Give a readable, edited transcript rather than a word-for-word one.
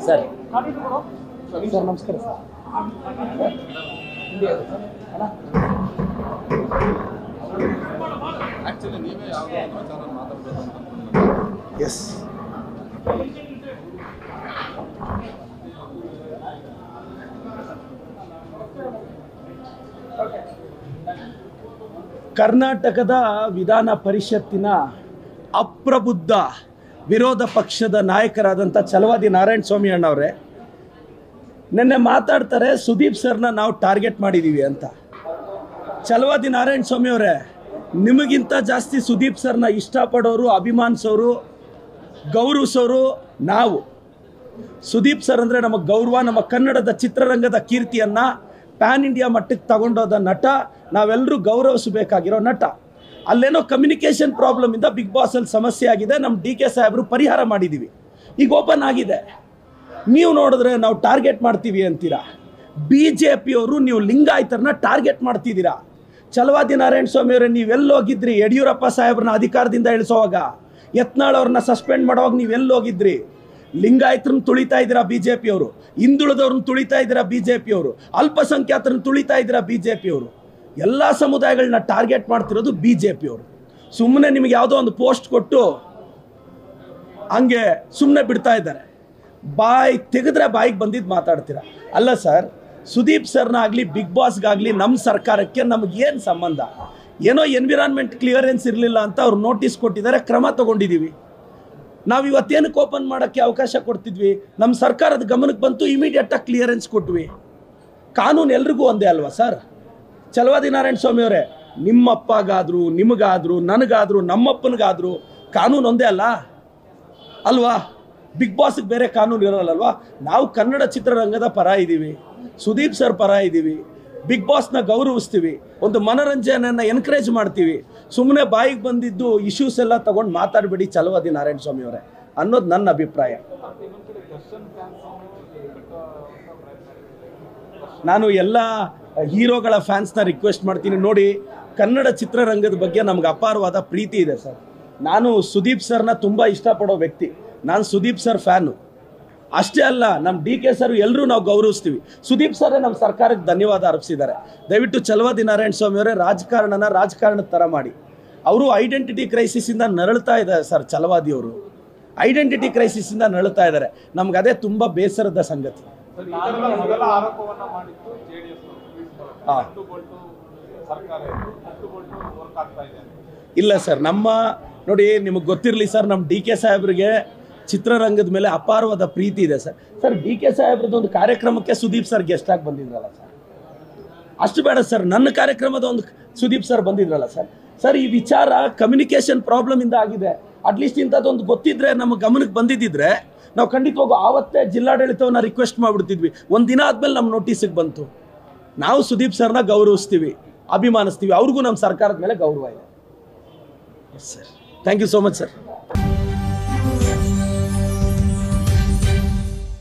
Sir sir ನಮಸ್ಕಾರ sir S ಕರ್ನಾಟಕದ ವಿಧಾನ ಪರಿಷತ್ತಿನ ಅಪ್ರಬುದ್ಧ ವಿರೋಧ ಪಕ್ಷದ ನಾಯಕರಾದಂಥ ಛಲವಾದಿ ನಾರಾಯಣ ಸ್ವಾಮಿ ಅಣ್ಣವರೇ ನಿನ್ನೆ ಮಾತಾಡ್ತಾರೆ ಸುದೀಪ್ ಸರ್ನ ನಾವು ಟಾರ್ಗೆಟ್ ಮಾಡಿದ್ದೀವಿ ಅಂತ. ಛಲವಾದಿ ನಾರಾಯಣ ಸ್ವಾಮಿ ಅವರೇ, ನಿಮಗಿಂತ ಜಾಸ್ತಿ ಸುದೀಪ್ ಸರ್ನ ಇಷ್ಟಪಡೋರು, ಅಭಿಮಾನಿಸೋರು, ಗೌರವಿಸೋರು ನಾವು. ಸುದೀಪ್ ಸರ್ ಅಂದರೆ ನಮಗೆ ಗೌರವ, ನಮ್ಮ ಕನ್ನಡದ ಚಿತ್ರರಂಗದ ಕೀರ್ತಿಯನ್ನು ಪ್ಯಾನ್ ಇಂಡಿಯಾ ಮಟ್ಟಕ್ಕೆ ತಗೊಂಡೋದ ನಟ, ನಾವೆಲ್ಲರೂ ಗೌರವಿಸಬೇಕಾಗಿರೋ ನಟ. ಅಲ್ಲೇನೋ ಕಮ್ಯುನಿಕೇಷನ್ ಪ್ರಾಬ್ಲಮಿಂದ ಬಿಗ್ ಬಾಸಲ್ಲಿ ಸಮಸ್ಯೆ ಆಗಿದೆ, ನಮ್ಮ ಡಿ ಕೆ ಸಾಹೇಬರು ಪರಿಹಾರ ಮಾಡಿದ್ದೀವಿ, ಈಗ ಓಪನ್ ಆಗಿದೆ. ನೀವು ನೋಡಿದ್ರೆ ನಾವು ಟಾರ್ಗೆಟ್ ಮಾಡ್ತೀವಿ ಅಂತೀರಾ. BJP ಅವರು ನೀವು ಲಿಂಗಾಯತರನ್ನ ಟಾರ್ಗೆಟ್ ಮಾಡ್ತಿದ್ದೀರಾ. ಛಲವಾದಿ ನಾರಾಯಣ ಸ್ವಾಮಿ ಅವರೇ, ನೀವೆಲ್ಲೋಗಿದ್ರಿ? ಯಡಿಯೂರಪ್ಪ ಸಾಹೇಬ್ರನ್ನ ಅಧಿಕಾರದಿಂದ ಇಳಿಸೋವಾಗ, ಯತ್ನಾಳ್ ಅವ್ರನ್ನ ಸಸ್ಪೆಂಡ್ ಮಾಡೋವಾಗ ನೀವೆಲ್ಲೋಗಿದ್ರಿ? ಲಿಂಗಾಯತರನ್ನ ತುಳಿತಾ ಇದ್ದೀರಾ BJP ಅವರು, ಹಿಂದುಳಿದವ್ರನ್ನ ತುಳಿತಾ ಇದ್ದೀರಾ BJP ಅವರು, ಅಲ್ಪಸಂಖ್ಯಾತರನ್ನ ತುಳಿತಾ ಇದ್ದೀರಾ BJP ಅವರು. ಎಲ್ಲ ಸಮುದಾಯಗಳನ್ನ ಟಾರ್ಗೆಟ್ ಮಾಡ್ತಿರೋದು BJP ಅವರು. ಸುಮ್ಮನೆ ನಿಮಗೆ ಯಾವುದೋ ಒಂದು ಪೋಸ್ಟ್ ಕೊಟ್ಟು ಹಂಗೆ ಸುಮ್ಮನೆ ಬಿಡ್ತಾ ಇದ್ದಾರೆ. ಬಾಯಿ ತೆಗೆದ್ರೆ ಬಾಯಿಗೆ ಬಂದಿದ್ದು ಮಾತಾಡ್ತೀರಾ. ಅಲ್ಲ ಸರ್, ಸುದೀಪ್ ಸರ್ನಾಗಲಿ ಬಿಗ್ ಬಾಸ್ಗಾಗಲಿ ನಮ್ಮ ಸರ್ಕಾರಕ್ಕೆ ನಮಗೇನು ಸಂಬಂಧ? ಏನೋ ಎನ್ವಿರಾನ್ಮೆಂಟ್ ಕ್ಲಿಯರೆನ್ಸ್ ಇರಲಿಲ್ಲ ಅಂತ ಅವ್ರು ನೋಟಿಸ್ ಕೊಟ್ಟಿದ್ದಾರೆ, ಕ್ರಮ ತೊಗೊಂಡಿದ್ದೀವಿ. ನಾವು ಇವತ್ತೇನಕ್ಕೆ ಓಪನ್ ಮಾಡೋಕ್ಕೆ ಅವಕಾಶ ಕೊಡ್ತಿದ್ವಿ? ನಮ್ಮ ಸರ್ಕಾರದ ಗಮನಕ್ಕೆ ಬಂತು, ಇಮಿಡಿಯೇಟಾಗಿ ಕ್ಲಿಯರೆನ್ಸ್ ಕೊಟ್ವಿ. ಕಾನೂನು ಎಲ್ರಿಗೂ ಒಂದೇ ಅಲ್ವಾ ಸರ್? ಛಲವಾದಿ ನಾರಾಯಣ ಸ್ವಾಮಿ ಅವರೇ, ನಿಮ್ಮಪ್ಪಗಾದರೂ, ನಿಮಗಾದರೂ, ನನಗಾದರೂ, ನಮ್ಮಪ್ಪನಿಗಾದರೂ ಕಾನೂನು ಒಂದೇ ಅಲ್ಲ ಅಲ್ವಾ? ಬಿಗ್ ಬಾಸ್ಗೆ ಬೇರೆ ಕಾನೂನು ಇರೋಲ್ಲಲ್ವಾ? ನಾವು ಕನ್ನಡ ಚಿತ್ರರಂಗದ ಪರ ಇದ್ದೀವಿ, ಸುದೀಪ್ ಸರ್ ಪರ ಇದ್ದೀವಿ, ಬಿಗ್ ಬಾಸ್ನ ಗೌರವಿಸ್ತೀವಿ, ಒಂದು ಮನೋರಂಜನೆಯನ್ನು ಎನ್ಕರೇಜ್ ಮಾಡ್ತೀವಿ. ಸುಮ್ಮನೆ ಬಾಯಿಗೆ ಬಂದಿದ್ದು ಇಶ್ಯೂಸ್ ಎಲ್ಲ ತೊಗೊಂಡು ಮಾತಾಡಬೇಡಿ ಛಲವಾದಿ ನಾರಾಯಣ ಸ್ವಾಮಿ ಅವರೇ ಅನ್ನೋದು ನನ್ನ ಅಭಿಪ್ರಾಯ. ನಾನು ಎಲ್ಲ ಹೀರೋಗಳ ಫ್ಯಾನ್ಸ್ನ ರಿಕ್ವೆಸ್ಟ್ ಮಾಡ್ತೀನಿ, ನೋಡಿ, ಕನ್ನಡ ಚಿತ್ರರಂಗದ ಬಗ್ಗೆ ನಮ್ಗೆ ಅಪಾರವಾದ ಪ್ರೀತಿ ಇದೆ ಸರ್. ನಾನು ಸುದೀಪ್ ಸರ್ನ ತುಂಬ ಇಷ್ಟಪಡೋ ವ್ಯಕ್ತಿ, ನಾನು ಸುದೀಪ್ ಸರ್ ಫ್ಯಾನು. ಅಷ್ಟೇ ಅಲ್ಲ, ನಮ್ಮ ಡಿ ಕೆ ಸರ್ ಎಲ್ಲರೂ ನಾವು ಗೌರವಿಸ್ತೀವಿ. ಸುದೀಪ್ ಸರೇ ನಮ್ಮ ಸರ್ಕಾರಕ್ಕೆ ಧನ್ಯವಾದ ಅರ್ಪಿಸಿದ್ದಾರೆ. ದಯವಿಟ್ಟು ಛಲವಾದಿ ನಾರಾಯಣ ಸ್ವಾಮಿ ಅವರೇ, ರಾಜಕಾರಣದ ಥರ ಮಾಡಿ. ಅವರು ಐಡೆಂಟಿಟಿ ಕ್ರೈಸಿಸಿಂದ ನರಳ್ತಾ ಇದ್ದಾರೆ ಸರ್. ಛಲವಾದಿ ಅವರು ಐಡೆಂಟಿಟಿ ಕ್ರೈಸಿಸಿಂದ ನರಳ್ತಾ ಇದ್ದಾರೆ. ನಮ್ಗೆ ಅದೇ ತುಂಬ ಬೇಸರದ ಸಂಗತಿ. ಇಲ್ಲ ಸರ್, ನಮ್ಮ ನೋಡಿ, ನಿಮಗೆ ಗೊತ್ತಿರಲಿ ಸರ್, ನಮ್ಮ ಡಿ ಕೆ ಸಾಹೇಬ್ರಿಗೆ ಚಿತ್ರರಂಗದ ಮೇಲೆ ಅಪಾರವಾದ ಪ್ರೀತಿ ಇದೆ ಸರ್. ಸರ್, ಡಿ ಕೆ ಸಾಹೇಬ್ರದ್ದು ಒಂದು ಕಾರ್ಯಕ್ರಮಕ್ಕೆ ಸುದೀಪ್ ಸರ್ ಗೆಸ್ಟ್ ಆಗಿ ಬಂದಿದ್ರಲ್ಲ ಸರ್, ಅಷ್ಟು ಬೇಡ ಸರ್, ನನ್ನ ಕಾರ್ಯಕ್ರಮದ ಒಂದು ಸುದೀಪ್ ಸರ್ ಬಂದಿದ್ರಲ್ಲ ಸರ್. ಸರ್, ಈ ವಿಚಾರ ಕಮ್ಯುನಿಕೇಷನ್ ಪ್ರಾಬ್ಲಮಿಂದ ಆಗಿದೆ. ಅಟ್ಲೀಸ್ಟ್ ಇಂಥದ್ದೊಂದು ಗೊತ್ತಿದ್ರೆ, ನಮ್ಮ ಗಮನಕ್ಕೆ ಬಂದಿದ್ದಿದ್ರೆ ನಾವು ಖಂಡಿತವಾಗೂ ಆವತ್ತೇ ಜಿಲ್ಲಾಡಳಿತವನ್ನು ರಿಕ್ವೆಸ್ಟ್ ಮಾಡಿಬಿಡ್ತಿದ್ವಿ. ಒಂದು ದಿನ ಆದಮೇಲೆ ನಮ್ಮ ನೋಟಿಸಿಗೆ ಬಂತು. ನಾವು ಸುದೀಪ್ ಸರ್ನ ಗೌರವಿಸ್ತೀವಿ, ಅಭಿಮಾನಿಸ್ತೀವಿ, ಅವ್ರಿಗೂ ನಮ್ಮ ಸರ್ಕಾರದ ಮೇಲೆ ಗೌರವ ಇದೆ. Yes sir, thank you so much sir.